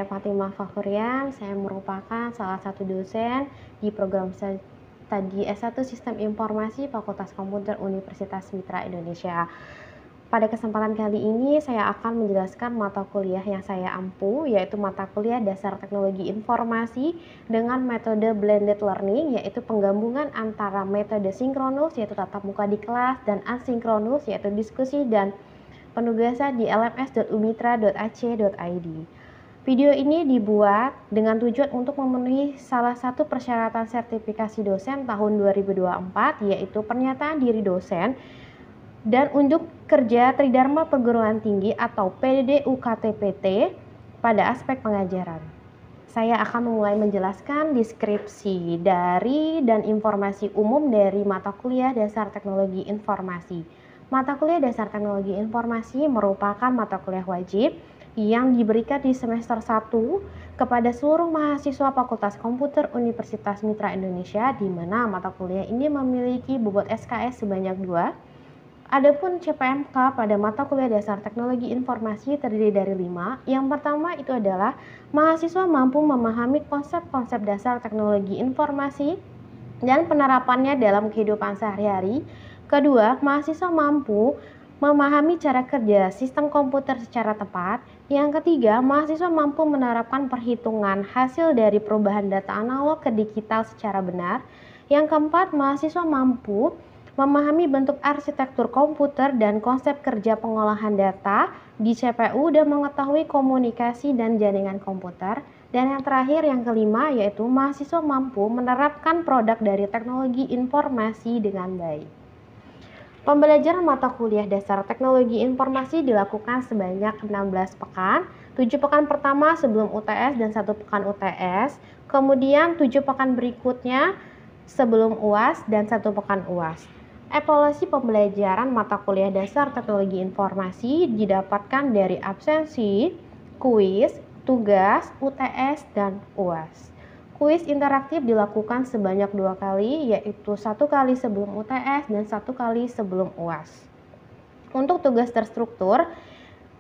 saya Fatimah Fakhurian. Saya merupakan salah satu dosen di program studi S1 Sistem Informasi Fakultas Komputer Universitas Mitra Indonesia. Pada kesempatan kali ini saya akan menjelaskan mata kuliah yang saya ampu, yaitu mata kuliah Dasar Teknologi Informasi dengan metode blended learning, yaitu penggabungan antara metode sinkronus yaitu tatap muka di kelas dan asinkronus yaitu diskusi dan penugasan di lms.umitra.ac.id. Video ini dibuat dengan tujuan untuk memenuhi salah satu persyaratan sertifikasi dosen tahun 2024, yaitu pernyataan diri dosen dan untuk kerja Tridharma Perguruan Tinggi atau PDD-UKT-PT pada aspek pengajaran. Saya akan memulai menjelaskan deskripsi dari dan informasi umum dari mata kuliah Dasar Teknologi Informasi. Mata kuliah Dasar Teknologi Informasi merupakan mata kuliah wajib yang diberikan di semester 1 kepada seluruh mahasiswa Fakultas Komputer Universitas Mitra Indonesia, di mana mata kuliah ini memiliki bobot SKS sebanyak 2. Adapun CPMK pada mata kuliah Dasar Teknologi Informasi terdiri dari 5. Yang pertama itu adalah mahasiswa mampu memahami konsep-konsep dasar teknologi informasi dan penerapannya dalam kehidupan sehari-hari. Kedua, mahasiswa mampu memahami cara kerja sistem komputer secara tepat. Yang ketiga, mahasiswa mampu menerapkan perhitungan hasil dari perubahan data analog ke digital secara benar. Yang keempat, mahasiswa mampu memahami bentuk arsitektur komputer dan konsep kerja pengolahan data di CPU dan mengetahui komunikasi dan jaringan komputer. Dan yang terakhir, yang kelima, yaitu mahasiswa mampu menerapkan produk dari teknologi informasi dengan baik. Pembelajaran mata kuliah Dasar Teknologi Informasi dilakukan sebanyak 16 pekan, 7 pekan pertama sebelum UTS dan 1 pekan UTS, kemudian 7 pekan berikutnya sebelum UAS dan 1 pekan UAS. Evaluasi pembelajaran mata kuliah Dasar Teknologi Informasi didapatkan dari absensi, kuis, tugas, UTS, dan UAS. Kuis interaktif dilakukan sebanyak 2 kali, yaitu 1 kali sebelum UTS dan 1 kali sebelum UAS. Untuk tugas terstruktur,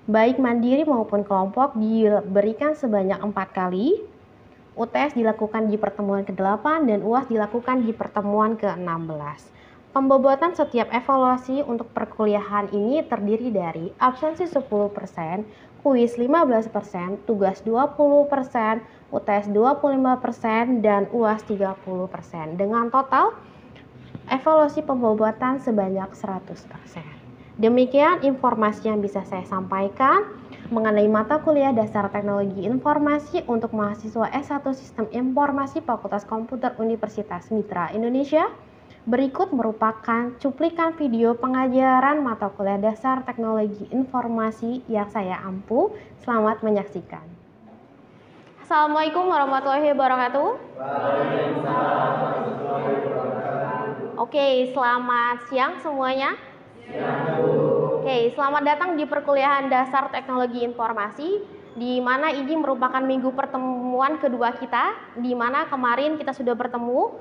baik mandiri maupun kelompok diberikan sebanyak 4 kali. UTS dilakukan di pertemuan ke-8 dan UAS dilakukan di pertemuan ke-16. Pembobotan setiap evaluasi untuk perkuliahan ini terdiri dari absensi 10%, kuis 15%, tugas 20%, UTS 25%, dan UAS 30%. Dengan total evaluasi pembobotan sebanyak 100%. Demikian informasi yang bisa saya sampaikan mengenai mata kuliah Dasar Teknologi Informasi untuk mahasiswa S1 Sistem Informasi Fakultas Komputer Universitas Mitra Indonesia. Berikut merupakan cuplikan video pengajaran mata kuliah Dasar Teknologi Informasi yang saya ampu. Selamat menyaksikan. Assalamualaikum warahmatullahi wabarakatuh. Waalaikumsalam warahmatullahi wabarakatuh. Oke, selamat siang semuanya. Siang, Bu. Oke, selamat datang di perkuliahan Dasar Teknologi Informasi, di mana ini merupakan minggu pertemuan kedua kita, di mana kemarin kita sudah bertemu,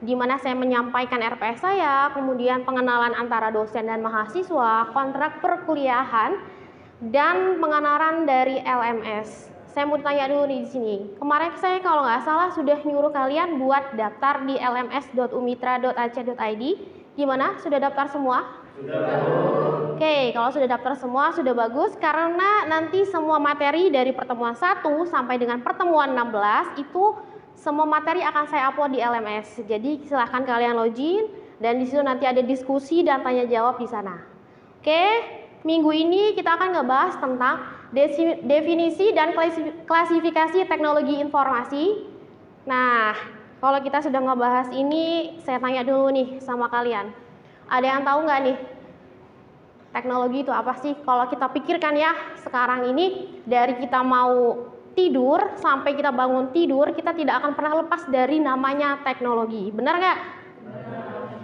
di mana saya menyampaikan RPS saya, kemudian pengenalan antara dosen dan mahasiswa, kontrak perkuliahan, dan pengenalan dari LMS. Saya mau tanya dulu nih di sini. Kemarin saya kalau nggak salah sudah nyuruh kalian buat daftar di lms.umitra.ac.id. Gimana? Sudah daftar semua? Sudah, Bu. Oke, kalau sudah daftar semua sudah bagus, karena nanti semua materi dari pertemuan 1 sampai dengan pertemuan 16 itu semua materi akan saya upload di LMS. Jadi silahkan kalian login dan di situ nanti ada diskusi dan tanya jawab di sana. Oke, minggu ini kita akan ngebahas tentang definisi dan klasifikasi teknologi informasi. Nah, kalau kita sudah ngebahas ini, saya tanya dulu nih sama kalian. Ada yang tahu nggak nih? Teknologi itu apa sih? Kalau kita pikirkan ya, sekarang ini dari kita mau tidur sampai kita bangun tidur, kita tidak akan pernah lepas dari namanya teknologi. Benar nggak?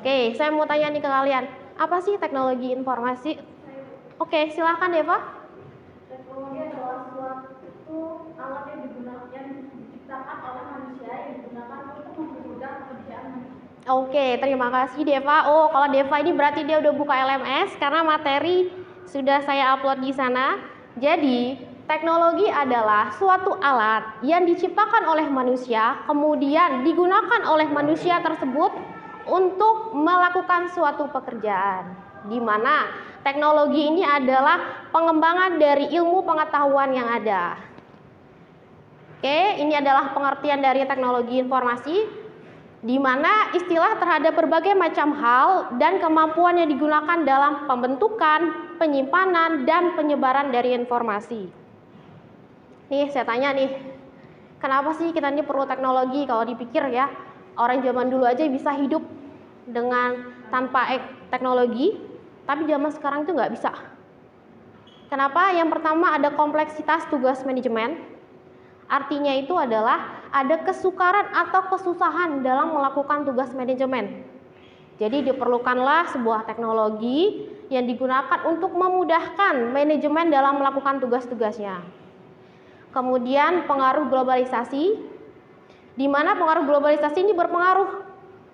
Oke, saya mau tanya nih ke kalian, apa sih teknologi informasi? Oke, silahkan Deva. Teknologi adalah suatu alat yang diciptakan oleh manusia yang digunakan untuk mempermudah pekerjaan manusia. Oke, terima kasih Deva. Oh, kalau Deva ini berarti dia udah buka LMS karena materi sudah saya upload di sana. Jadi teknologi adalah suatu alat yang diciptakan oleh manusia, kemudian digunakan oleh manusia tersebut untuk melakukan suatu pekerjaan, di mana teknologi ini adalah pengembangan dari ilmu pengetahuan yang ada. Oke, ini adalah pengertian dari teknologi informasi, di mana istilah terhadap berbagai macam hal dan kemampuan yang digunakan dalam pembentukan, penyimpanan, dan penyebaran dari informasi. Nih, saya tanya nih, kenapa sih kita ini perlu teknologi? Kalau dipikir ya, orang zaman dulu aja bisa hidup dengan tanpa teknologi, tapi zaman sekarang itu nggak bisa. Kenapa? Yang pertama ada kompleksitas tugas manajemen. Artinya itu adalah ada kesukaran atau kesusahan dalam melakukan tugas manajemen. Jadi diperlukanlah sebuah teknologi yang digunakan untuk memudahkan manajemen dalam melakukan tugas-tugasnya. Kemudian pengaruh globalisasi, di mana pengaruh globalisasi ini berpengaruh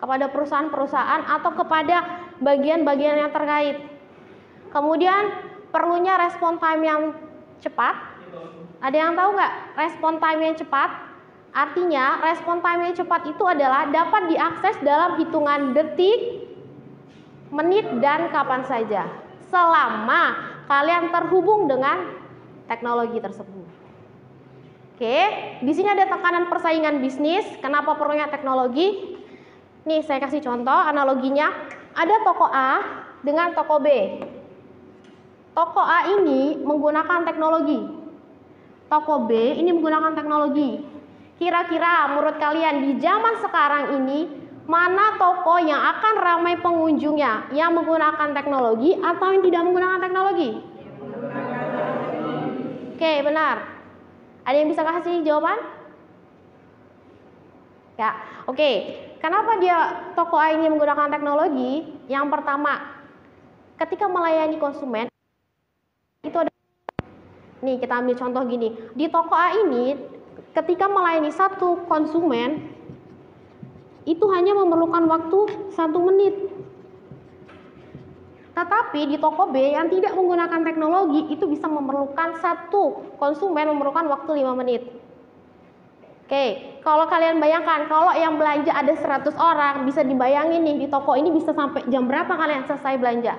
kepada perusahaan-perusahaan atau kepada bagian-bagian yang terkait. Kemudian perlunya respon time yang cepat. Ada yang tahu nggak respon time yang cepat? Artinya respon time yang cepat itu adalah dapat diakses dalam hitungan detik, menit, dan kapan saja, selama kalian terhubung dengan teknologi tersebut. Oke, di sini ada tekanan persaingan bisnis. Kenapa perlunya teknologi? Nih, saya kasih contoh analoginya. Ada toko A dengan toko B. Toko A ini menggunakan teknologi. Toko B ini menggunakan teknologi. Kira-kira menurut kalian di zaman sekarang ini, mana toko yang akan ramai pengunjungnya? Yang menggunakan teknologi atau yang tidak menggunakan teknologi? Oke, benar. Ada yang bisa kasih jawaban? Ya, oke. Kenapa dia toko A ini menggunakan teknologi? Yang pertama, ketika melayani konsumen, itu ada. Nih, kita ambil contoh gini. Di toko A ini, ketika melayani satu konsumen, itu hanya memerlukan waktu 1 menit. Tetapi di toko B yang tidak menggunakan teknologi itu bisa memerlukan satu konsumen memerlukan waktu 5 menit. Oke, kalau kalian bayangkan kalau yang belanja ada 100 orang, bisa dibayangin nih di toko ini bisa sampai jam berapa kalian selesai belanja.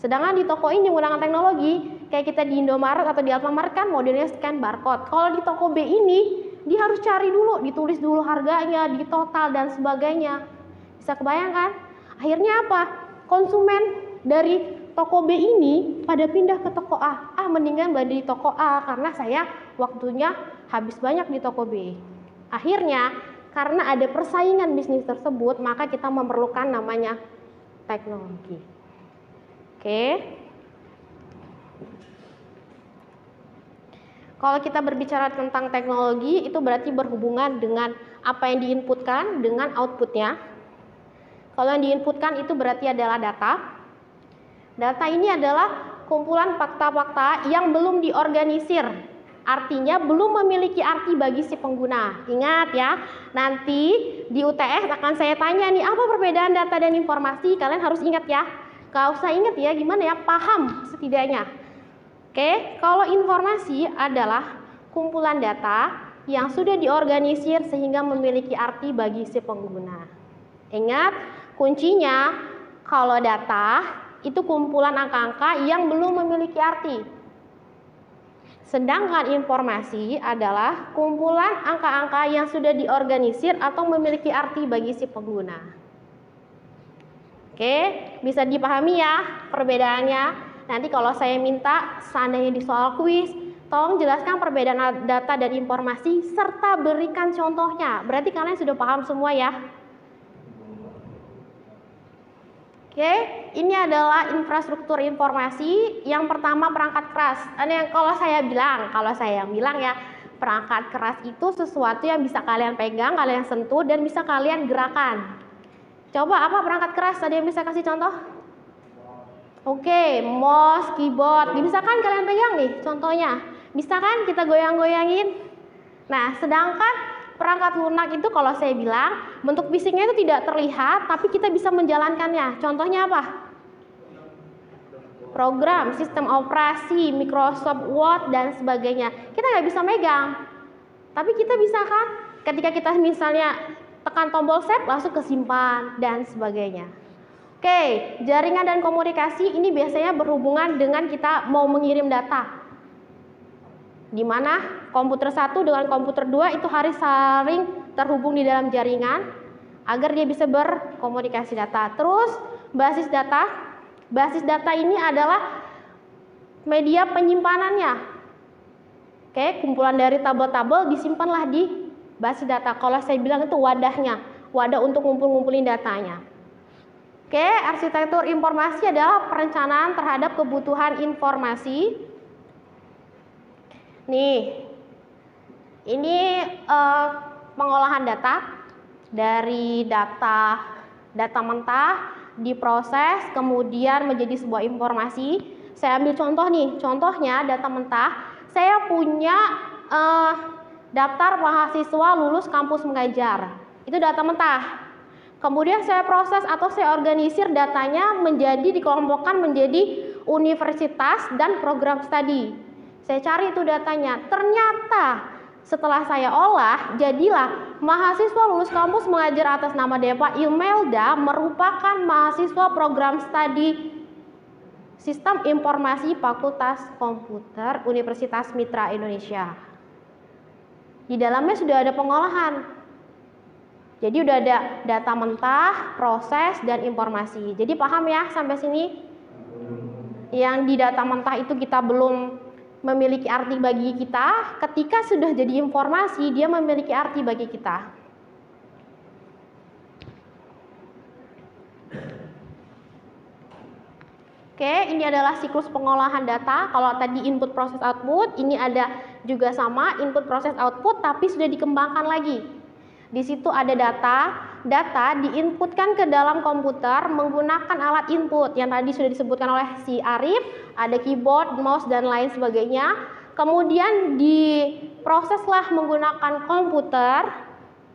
Sedangkan di toko ini menggunakan teknologi, kayak kita di Indomaret atau di Alfamart kan modelnya scan barcode. Kalau di toko B ini dia harus cari dulu, ditulis dulu harganya, di total dan sebagainya. Bisa kebayangkan? Akhirnya apa? Konsumen dari toko B ini pada pindah ke toko A. Mendingan beli di toko A karena saya waktunya habis banyak di toko B. Akhirnya karena ada persaingan bisnis tersebut, maka kita memerlukan namanya teknologi. Oke. Kalau kita berbicara tentang teknologi, itu berarti berhubungan dengan apa yang diinputkan dengan outputnya. Kalau yang diinputkan itu berarti adalah data. Data ini adalah kumpulan fakta-fakta yang belum diorganisir. Artinya belum memiliki arti bagi si pengguna. Ingat ya, nanti di UTS akan saya tanya nih, apa perbedaan data dan informasi? Kalian harus ingat ya. Gak usah ingat ya, gimana ya, paham setidaknya. Oke, kalau informasi adalah kumpulan data yang sudah diorganisir sehingga memiliki arti bagi si pengguna. Ingat, kuncinya kalau data itu kumpulan angka-angka yang belum memiliki arti. Sedangkan informasi adalah kumpulan angka-angka yang sudah diorganisir atau memiliki arti bagi si pengguna. Oke, bisa dipahami ya perbedaannya. Nanti kalau saya minta seandainya di soal kuis, tolong jelaskan perbedaan data dan informasi serta berikan contohnya. Berarti kalian sudah paham semua ya. Oke, ini adalah infrastruktur informasi. Yang pertama perangkat keras. Kalau saya bilang ya, perangkat keras itu sesuatu yang bisa kalian pegang, kalian sentuh, dan bisa kalian gerakan. Coba apa perangkat keras? Ada yang bisa kasih contoh? Oke, mouse, keyboard. Bisa kan kalian pegang nih contohnya? Bisa kan kita goyang-goyangin? Nah, sedangkan perangkat lunak itu kalau saya bilang bentuk fisiknya itu tidak terlihat, tapi kita bisa menjalankannya. Contohnya apa? program, sistem operasi, Microsoft Word, dan sebagainya. Kita nggak bisa megang. Tapi kita bisa kan? Ketika kita misalnya tekan tombol save, langsung kesimpan, dan sebagainya. Oke, jaringan dan komunikasi ini biasanya berhubungan dengan kita mau mengirim data. Di mana komputer 1 dengan komputer 2 itu harus saling terhubung di dalam jaringan agar dia bisa berkomunikasi data. Terus basis data. Basis data ini adalah media penyimpanannya. Oke, kumpulan dari tabel-tabel disimpanlah di basis data. Kalau saya bilang itu wadahnya, wadah untuk ngumpulin datanya. Oke, arsitektur informasi adalah perencanaan terhadap kebutuhan informasi. Nih, ini pengolahan data dari data mentah diproses kemudian menjadi sebuah informasi. Saya ambil contoh nih, contohnya data mentah. Saya punya daftar mahasiswa lulus kampus mengajar. Itu data mentah. Kemudian saya proses atau saya organisir datanya menjadi dikelompokkan menjadi universitas dan program studi. Saya cari itu datanya. Ternyata setelah saya olah, jadilah mahasiswa lulus kampus mengajar atas nama Deva Imelda merupakan mahasiswa program studi Sistem Informasi Fakultas Komputer Universitas Mitra Indonesia. Di dalamnya sudah ada pengolahan. Jadi udah ada data mentah, proses, dan informasi. Jadi paham ya sampai sini? Yang di data mentah itu kita belum memiliki arti bagi kita. Ketika sudah jadi informasi, dia memiliki arti bagi kita. Oke, ini adalah siklus pengolahan data. Kalau tadi input, proses, output, ini ada juga sama input, proses, output, tapi sudah dikembangkan lagi. Di situ ada data diinputkan ke dalam komputer menggunakan alat input yang tadi sudah disebutkan oleh si Arif, ada keyboard, mouse, dan lain sebagainya. Kemudian diproseslah menggunakan komputer.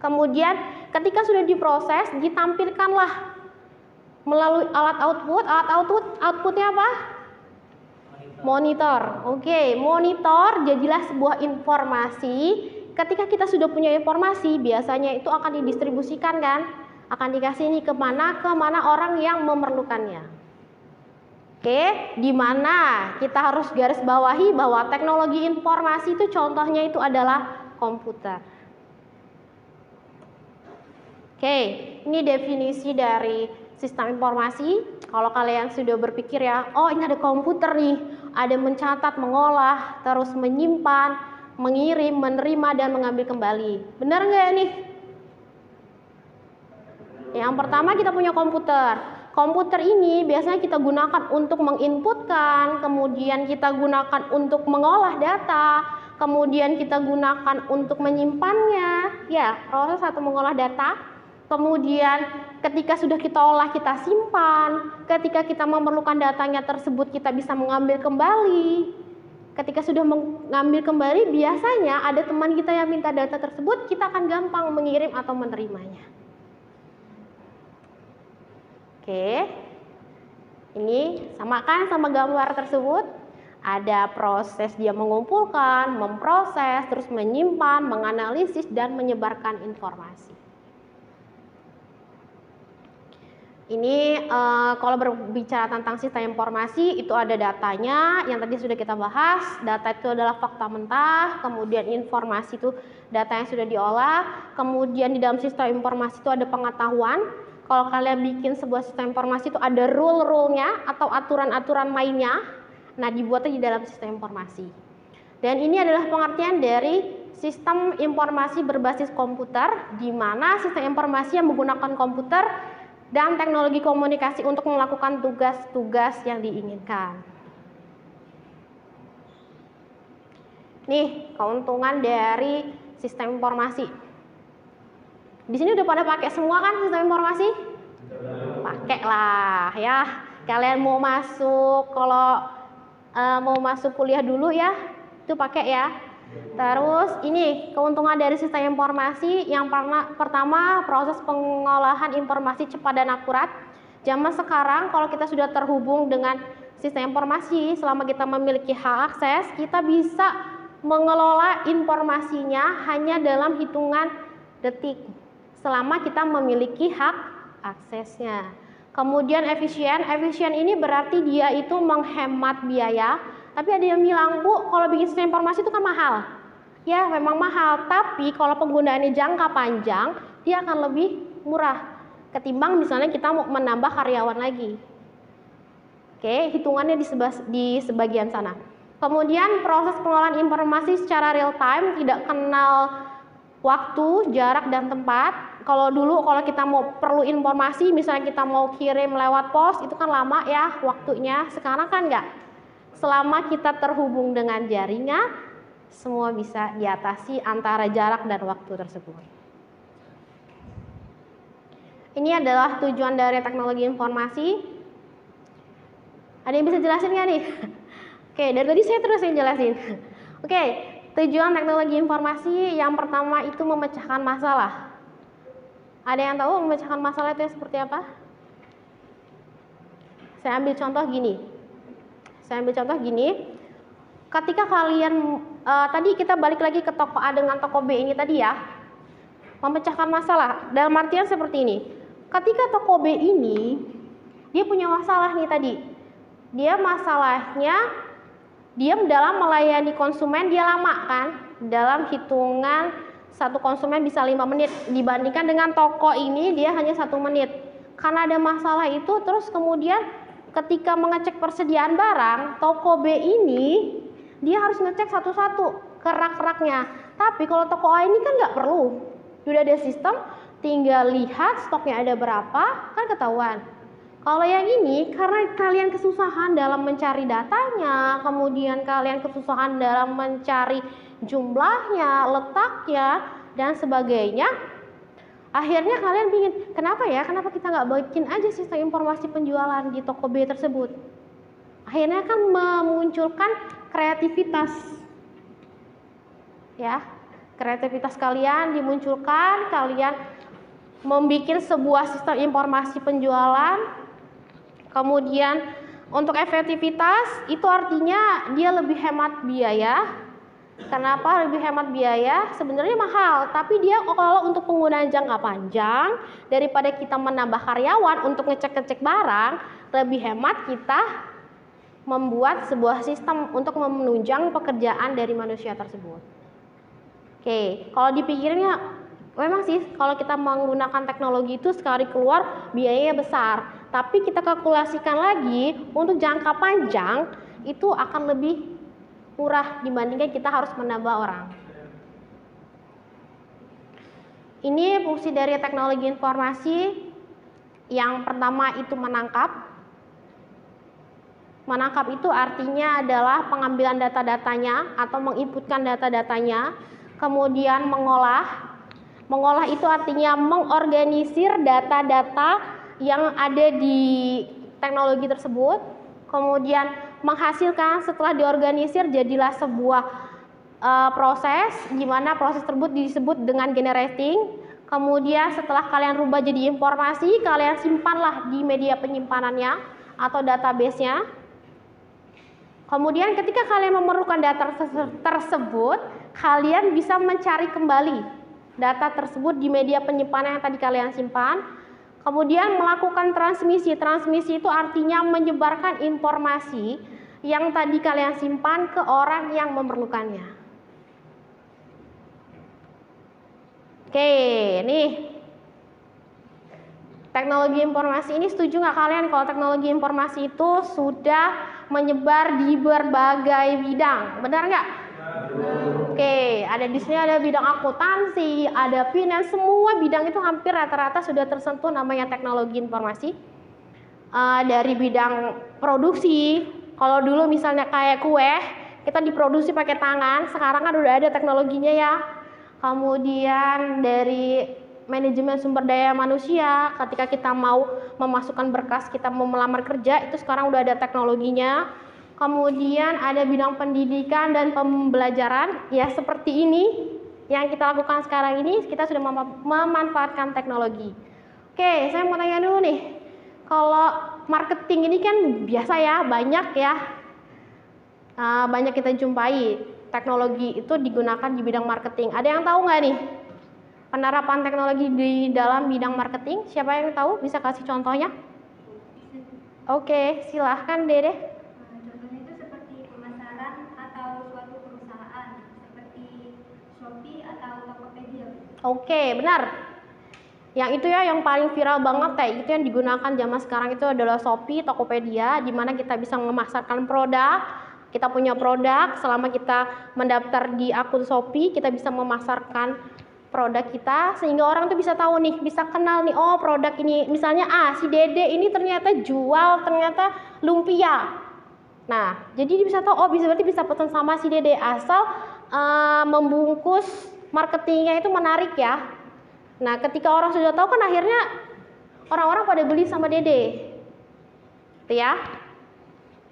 Kemudian ketika sudah diproses, ditampilkanlah melalui alat output. Outputnya apa? Monitor. Oke, monitor jadilah sebuah informasi. Ketika kita sudah punya informasi, biasanya itu akan didistribusikan kan? Akan dikasih ini kemana orang yang memerlukannya. Oke, di mana kita harus garis bawahi bahwa teknologi informasi itu contohnya itu adalah komputer. Oke, ini definisi dari sistem informasi. Kalau kalian sudah berpikir ya, oh ini ada komputer nih, ada mencatat, mengolah, terus menyimpan, mengirim, menerima, dan mengambil kembali. Benar nggak nih? Yang pertama kita punya komputer. Komputer ini biasanya kita gunakan untuk menginputkan, kemudian kita gunakan untuk mengolah data, kemudian kita gunakan untuk menyimpannya, ya proses atau mengolah data. Kemudian ketika sudah kita olah kita simpan, ketika kita memerlukan datanya tersebut kita bisa mengambil kembali. Ketika sudah mengambil kembali, biasanya ada teman kita yang minta data tersebut, kita akan gampang mengirim atau menerimanya. Oke, ini samakan sama gambar tersebut. Ada proses dia mengumpulkan, memproses, terus menyimpan, menganalisis, dan menyebarkan informasi. Ini kalau berbicara tentang sistem informasi itu ada datanya yang tadi sudah kita bahas. Data itu adalah fakta mentah, kemudian informasi itu data yang sudah diolah. Kemudian di dalam sistem informasi itu ada pengetahuan. Kalau kalian bikin sebuah sistem informasi itu ada rule-rule-nya atau aturan-aturan mainnya. Nah, dibuatnya di dalam sistem informasi. Dan ini adalah pengertian dari sistem informasi berbasis komputer, di mana sistem informasi yang menggunakan komputer dan teknologi komunikasi untuk melakukan tugas-tugas yang diinginkan. Nih, keuntungan dari sistem informasi. Di sini udah pada pakai semua kan sistem informasi? Pakai lah ya. Kalian mau masuk, kalau mau masuk kuliah dulu ya, itu pakai ya. Terus ini keuntungan dari sistem informasi yang pertama proses pengolahan informasi cepat dan akurat. Zaman sekarang kalau kita sudah terhubung dengan sistem informasi, selama kita memiliki hak akses, kita bisa mengelola informasinya hanya dalam hitungan detik selama kita memiliki hak aksesnya. Kemudian efisien ini berarti dia itu menghemat biaya. Tapi ada yang bilang, Bu, kalau bikin sistem informasi itu kan mahal. Ya, memang mahal, tapi kalau penggunaannya jangka panjang, dia akan lebih murah ketimbang misalnya kita mau menambah karyawan lagi. Oke, hitungannya di sebagian sana. Kemudian proses pengelolaan informasi secara real time, tidak kenal waktu, jarak, dan tempat. Kalau dulu kalau kita mau perlu informasi, misalnya kita mau kirim lewat pos, itu kan lama ya waktunya. Sekarang kan enggak. Selama kita terhubung dengan jaringan, semua bisa diatasi antara jarak dan waktu tersebut. Ini adalah tujuan dari teknologi informasi. Ada yang bisa jelasin nggak nih? Oke, dari tadi saya terus yang jelasin. Oke, tujuan teknologi informasi yang pertama itu memecahkan masalah. Ada yang tahu memecahkan masalah itu seperti apa? Saya ambil contoh gini. Ketika kalian tadi kita balik lagi ke toko A dengan toko B ini tadi ya, memecahkan masalah dalam artian seperti ini. Ketika toko B ini dia punya masalah nih tadi, dia masalahnya dia dalam melayani konsumen dia lama kan, dalam hitungan satu konsumen bisa 5 menit dibandingkan dengan toko ini dia hanya 1 menit. Karena ada masalah itu, terus kemudian ketika mengecek persediaan barang, toko B ini dia harus ngecek satu-satu kerak-keraknya. Tapi kalau toko A ini kan nggak perlu, sudah ada sistem, tinggal lihat stoknya ada berapa, kan ketahuan. Kalau yang ini, karena kalian kesusahan dalam mencari datanya, kemudian kalian kesusahan dalam mencari jumlahnya, letaknya, dan sebagainya, akhirnya kalian ingin, kenapa kita nggak bikin aja sistem informasi penjualan di toko B tersebut? Akhirnya kan memunculkan kreativitas. Ya, kreativitas kalian dimunculkan, kalian membuat sebuah sistem informasi penjualan. Kemudian untuk efektivitas itu artinya dia lebih hemat biaya. Kenapa lebih hemat biaya? Sebenarnya mahal, tapi dia kalau untuk penggunaan jangka panjang, daripada kita menambah karyawan untuk ngecek-ngecek barang, lebih hemat kita membuat sebuah sistem untuk menunjang pekerjaan dari manusia tersebut. Oke, kalau dipikirinnya memang sih kalau kita menggunakan teknologi itu sekali keluar biayanya besar, tapi kita kalkulasikan lagi untuk jangka panjang itu akan lebih murah dibandingkan kita harus menambah orang. Ini fungsi dari teknologi informasi. Yang pertama itu menangkap. Menangkap itu artinya adalah pengambilan data-datanya atau menginputkan data-datanya, kemudian mengolah. Mengolah itu artinya mengorganisir data-data yang ada di teknologi tersebut, kemudian menghasilkan setelah diorganisir jadilah sebuah proses, di mana proses tersebut disebut dengan generating. Kemudian setelah kalian rubah jadi informasi, kalian simpanlah di media penyimpanannya atau database-nya. Kemudian ketika kalian memerlukan data tersebut, kalian bisa mencari kembali data tersebut di media penyimpanan yang tadi kalian simpan. Kemudian melakukan transmisi. Transmisi itu artinya menyebarkan informasi yang tadi kalian simpan ke orang yang memerlukannya. Oke, nih teknologi informasi ini setuju nggak kalian kalau teknologi informasi itu sudah menyebar di berbagai bidang, benar nggak? Oke, ada di sini ada bidang akuntansi, ada finance, semua bidang itu hampir rata-rata sudah tersentuh namanya teknologi informasi. Dari bidang produksi, kalau dulu misalnya kayak kue, kita diproduksi pakai tangan, sekarang kan udah ada teknologinya ya. Kemudian dari manajemen sumber daya manusia, ketika kita mau memasukkan berkas, kita mau melamar kerja, itu sekarang udah ada teknologinya. Kemudian ada bidang pendidikan dan pembelajaran, ya seperti ini yang kita lakukan sekarang ini, kita sudah memanfaatkan teknologi. Oke, saya mau tanya dulu nih, Kalau marketing ini kan biasa ya, banyak ya, banyak kita jumpai teknologi itu digunakan di bidang marketing. Ada yang tahu nggak nih penerapan teknologi di dalam bidang marketing? Siapa yang tahu? Bisa kasih contohnya? Oke, silahkan Dede. Contohnya itu seperti pemasaran atau suatu perusahaan, seperti Shopee atau Tokopedia. Oke, benar. Yang itu ya yang paling viral banget kayak itu yang digunakan zaman sekarang itu adalah Shopee, Tokopedia, di mana kita bisa memasarkan produk. Kita punya produk, selama kita mendaftar di akun Shopee, kita bisa memasarkan produk kita sehingga orang tuh bisa tahu nih, bisa kenal nih, oh produk ini misalnya si Dede ini ternyata jual ternyata lumpia. Nah, jadi dia bisa tahu, oh berarti bisa pesan sama si Dede asal membungkus marketingnya itu menarik ya. Nah, ketika orang sudah tahu kan akhirnya orang-orang pada beli sama Dede. Itu ya.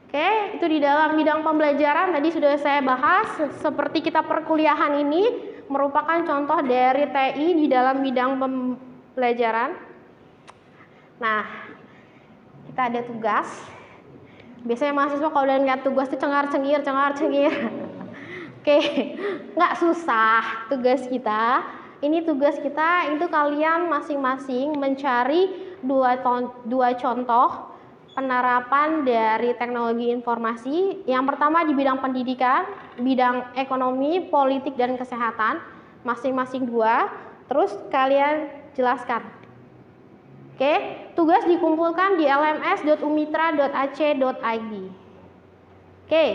Oke, itu di dalam bidang pembelajaran tadi sudah saya bahas. Seperti kita perkuliahan ini merupakan contoh dari TI di dalam bidang pembelajaran. Nah, kita ada tugas. Biasanya mahasiswa kalau udah lihat tugas itu cengar-cengir. Oke, nggak susah tugas kita. Ini tugas kita itu kalian masing-masing mencari dua contoh penerapan dari teknologi informasi. Yang pertama di bidang pendidikan, bidang ekonomi, politik, dan kesehatan. Masing-masing dua. Terus kalian jelaskan. Oke, tugas dikumpulkan di lms.umitra.ac.id. Oke.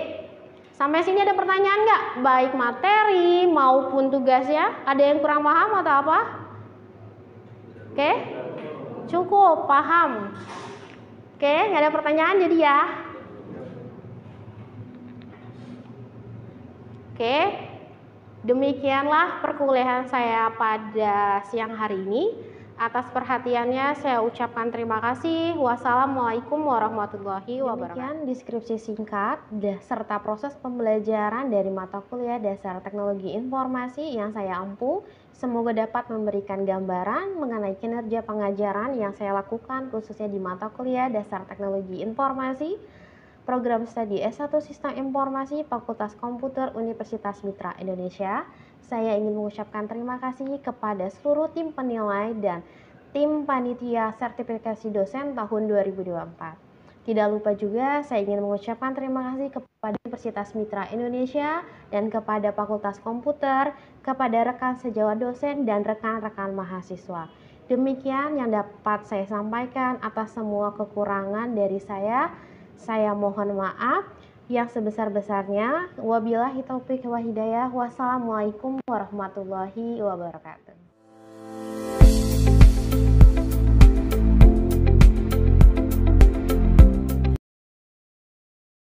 Sampai sini ada pertanyaan nggak? Baik materi maupun tugasnya. Ada yang kurang paham atau apa? Oke? Cukup, paham. Oke, nggak ada pertanyaan jadi ya. Oke, demikianlah perkuliahan saya pada siang hari ini. Atas perhatiannya saya ucapkan terima kasih. Wassalamualaikum warahmatullahi wabarakatuh. Demikian deskripsi singkat serta proses pembelajaran dari mata kuliah dasar teknologi informasi yang saya ampu. Semoga dapat memberikan gambaran mengenai kinerja pengajaran yang saya lakukan khususnya di mata kuliah dasar teknologi informasi, program studi S1 Sistem Informasi Fakultas Komputer Universitas Mitra Indonesia. Saya ingin mengucapkan terima kasih kepada seluruh tim penilai dan tim panitia sertifikasi dosen tahun 2024. Tidak lupa juga saya ingin mengucapkan terima kasih kepada Universitas Mitra Indonesia dan kepada Fakultas Komputer, kepada rekan sejawat dosen dan rekan-rekan mahasiswa. Demikian yang dapat saya sampaikan. Atas semua kekurangan dari saya mohon maaf yang sebesar-besarnya. Wabillahi taufik wa hidayah. Wassalamualaikum warahmatullahi wabarakatuh.